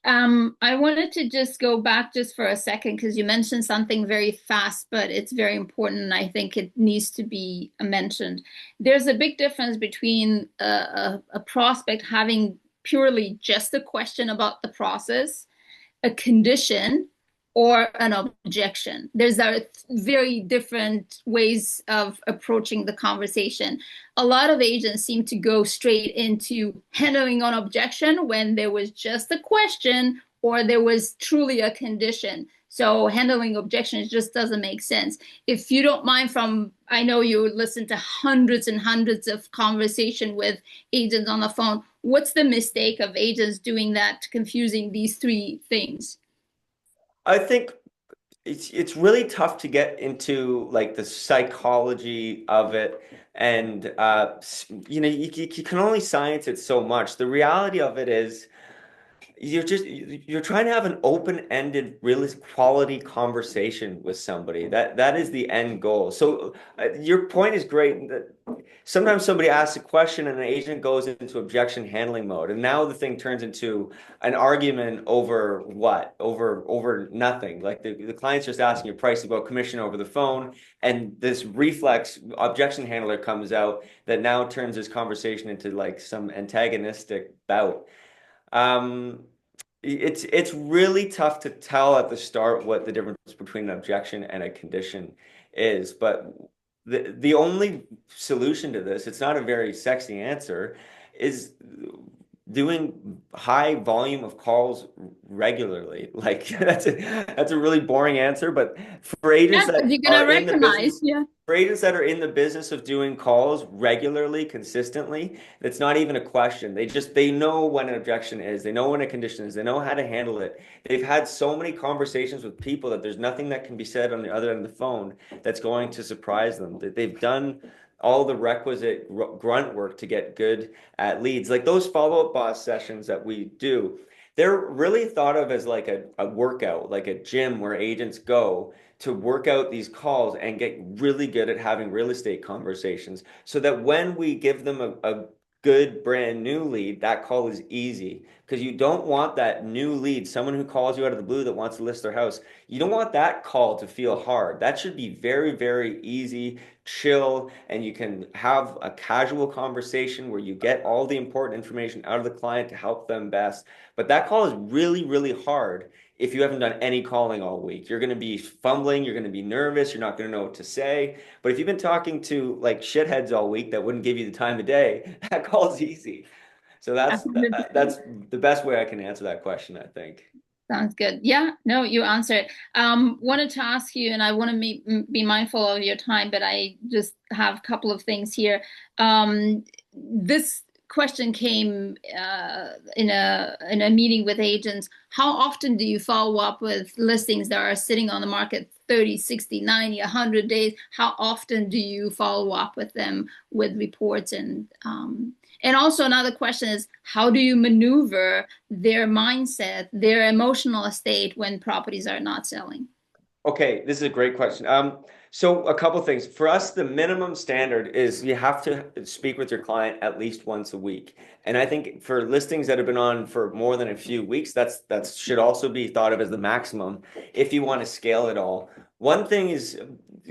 I wanted to just go back just for a second because you mentioned something very fast, but it's very important, and I think it needs to be mentioned. There's a big difference between a prospect having purely just a question about the process, a condition, or an objection. There's a very different ways of approaching the conversation. A lot of agents seem to go straight into handling an objection when there was just a question or there was truly a condition. So handling objections just doesn't make sense. If you don't mind, from I know you listen to hundreds and hundreds of conversation with agents on the phone, what's the mistake of agents doing that, confusing these three things? I think it's really tough to get into like the psychology of it, and you can only science it so much. The reality of it is you're trying to have an open-ended, really quality conversation with somebody. That is the end goal. So your point is great. That sometimes somebody asks a question and an agent goes into objection handling mode, and now the thing turns into an argument over what? Over nothing. Like the client's just asking your price about commission over the phone, and this reflex objection handler comes out that now turns this conversation into like some antagonistic bout. Um, it's really tough to tell at the start what the difference between an objection and a condition is, but the only solution to this, it's not a very sexy answer, is doing high volume of calls regularly. Like that's a really boring answer, but for agents Yeah, because that you're are gonna in the recognize. business, Yeah. for agents that are in the business of doing calls regularly, consistently, it's not even a question. They know when an objection is, they know when a condition is, they know how to handle it. They've had so many conversations with people that there's nothing that can be said on the other end of the phone that's going to surprise them. That they've done all the requisite grunt work to get good at leads. Like those follow-up boss sessions that we do, They're really thought of as like a workout, like a gym where agents go to work out these calls and get really good at having real estate conversations so that when we give them a good brand new lead, that call is easy. Because you don't want that new lead, someone who calls you out of the blue that wants to list their house. You don't want that call to feel hard. That should be very, very easy, chill, and you can have a casual conversation where you get all the important information out of the client to help them best. But that call is really, really hard if you haven't done any calling all week. You're going to be fumbling, you're going to be nervous, you're not going to know what to say. But if you've been talking to like shitheads all week that wouldn't give you the time of day, that call is easy. So that's the best way I can answer that question, I think. Sounds good. Yeah, no, you answered. Wanted to ask you, and I want to be mindful of your time, but I just have a couple of things here. This question came in a meeting with agents. How often do you follow up with listings that are sitting on the market 30, 60, 90, 100 days? How often do you follow up with them with reports and also another question is how do you maneuver their mindset, their emotional state when properties are not selling? Okay, this is a great question. So a couple things. For us, the minimum standard is you have to speak with your client at least once a week. And I think for listings that have been on for more than a few weeks, that should also be thought of as the maximum if you want to scale it all. One thing is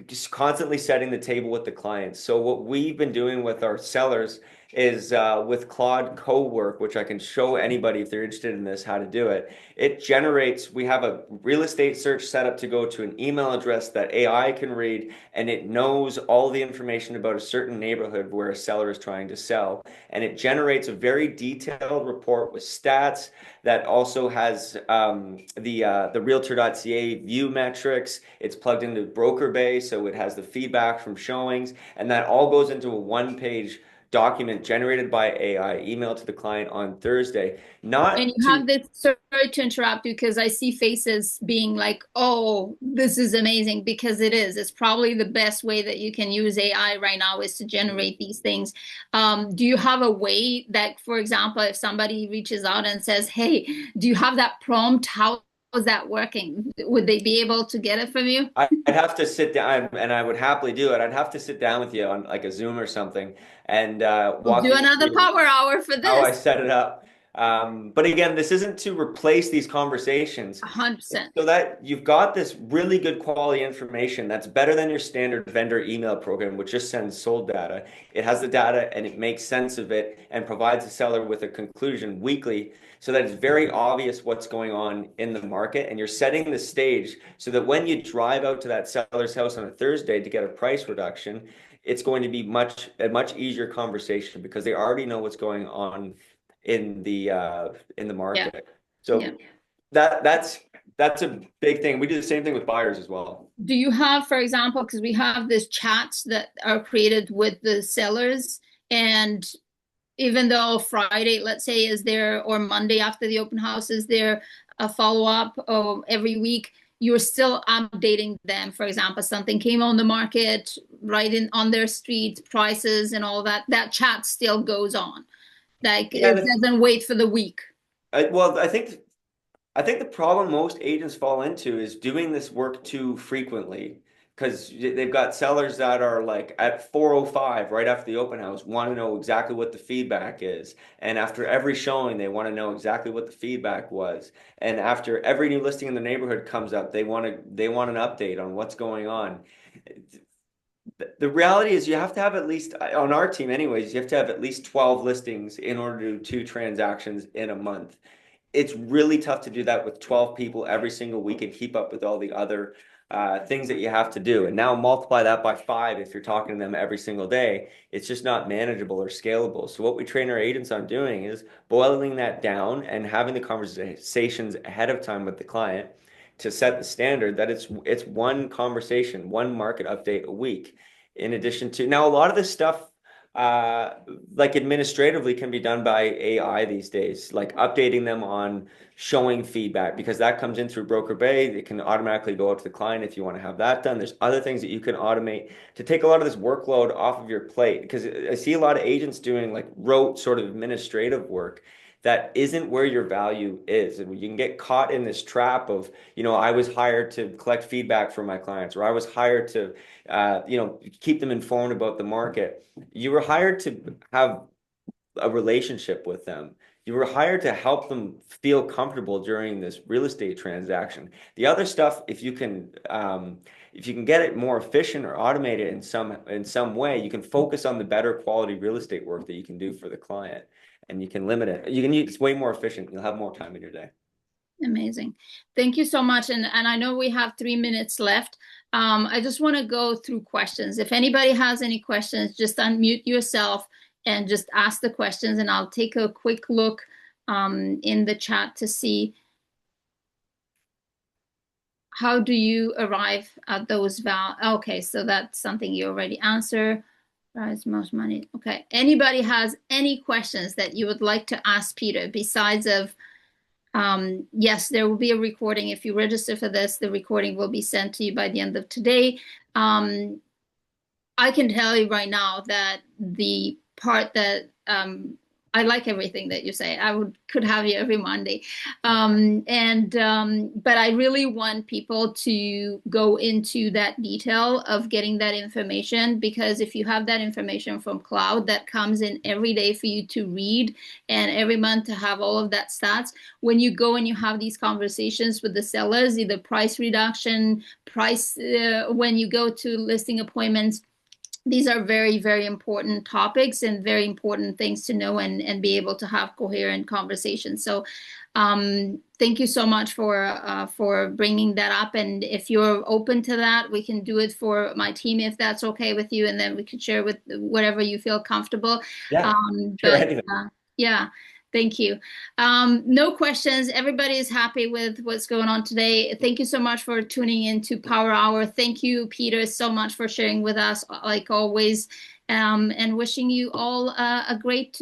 just constantly setting the table with the clients. So what we've been doing with our sellers is with Claude Co-work, which I can show anybody if they're interested in this how to do it. It generates, we have a real estate search set up to go to an email address that AI can read, and it knows all the information about a certain neighborhood where a seller is trying to sell. And it generates a very detailed report with stats that also has the Realtor.ca view metrics. It's plugged into Broker Bay, so it has the feedback from showings, and that all goes into a one-page document generated by AI, emailed to the client on Thursday. And Not you to have this, sorry to interrupt because I see faces being like, oh, this is amazing because it is. It's probably the best way that you can use AI right now is to generate these things. Do you have a way that, for example, if somebody reaches out and says, hey, do you have that prompt? How is that working? Would they be able to get it from you? I'd have to sit down, and I would happily do it. I'd have to sit down with you on like a Zoom or something and We'll walk do you another through power hour for how this. I set it up. But again, this isn't to replace these conversations. 100%. So that you've got this really good quality information that's better than your standard vendor email program, which just sends sold data. It has the data and it makes sense of it and provides the seller with a conclusion weekly so that it's very obvious what's going on in the market. And you're setting the stage so that when you drive out to that seller's house on a Thursday to get a price reduction, it's going to be a much easier conversation because they already know what's going on in the Yeah. market. Yeah. So that's a big thing. We do the same thing with buyers as well. Do you have, for example, because we have these chats that are created with the sellers, and even though Friday, let's say, is there, or Monday after the open house is there, a follow up every week, you're still updating them. For example, something came on the market, right in on their street, prices and all that. That chat still goes on. Like Yeah, it doesn't wait for the week. well, I think the problem most agents fall into is doing this work too frequently because they've got sellers that are like at 4:05 right after the open house want to know exactly what the feedback is. And after every showing, they want to know exactly what the feedback was. And after every new listing in the neighborhood comes up, they want an update on what's going on. The reality is you have to have at least on our team anyways, you have to have at least 12 listings in order to do two transactions in a month. It's really tough to do that with 12 people every single week and keep up with all the other things that you have to do. And now multiply that by five if you're talking to them every single day. It's just not manageable or scalable. So what we train our agents on doing is boiling that down and having the conversations ahead of time with the client to set the standard that it's one conversation, one market update a week. In addition to now, a lot of this stuff uh, like administratively can be done by AI these days, like updating them on showing feedback because that comes in through Broker Bay. It can automatically go out to the client if you want to have that done. There's other things that you can automate to take a lot of this workload off of your plate because I see a lot of agents doing like rote sort of administrative work that isn't where your value is. And you can get caught in this trap of, I was hired to collect feedback from my clients, or I was hired to, keep them informed about the market. You were hired to have a relationship with them. You were hired to help them feel comfortable during this real estate transaction. The other stuff, if you can get it more efficient or automate it in some way, you can focus on the better quality real estate work that you can do for the client, and you can limit it. It's way more efficient. You'll have more time in your day. Amazing. Thank you so much. And I know we have 3 minutes left. I just want to go through questions. If anybody has any questions, just unmute yourself and just ask the questions, and I'll take a quick look in the chat to see how do you arrive at those val. Okay, so that's something you already answered. Rise most money. Okay. Anybody has any questions that you would like to ask Peter besides of yes, there will be a recording. If you register for this, the recording will be sent to you by the end of today. I can tell you right now that the part that I like everything that you say. Could have you every Monday, but I really want people to go into that detail of getting that information, because if you have that information from cloud that comes in every day for you to read and every month to have all of that stats, when you go and you have these conversations with the sellers, either price reduction, price when you go to listing appointments, these are very, very important topics and very important things to know and be able to have coherent conversations. So thank you so much for bringing that up. And if you're open to that, we can do it for my team if that's okay with you. And then we could share with whatever you feel comfortable. Yeah, sure, But anything. yeah, thank you. No questions. Everybody is happy with what's going on today. Thank you so much for tuning in to Power Hour. Thank you, Peter, so much for sharing with us, like always, and wishing you all a great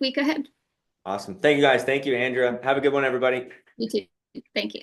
week ahead. Awesome. Thank you guys. Thank you, Andrea. Have a good one, everybody. You too. Thank you.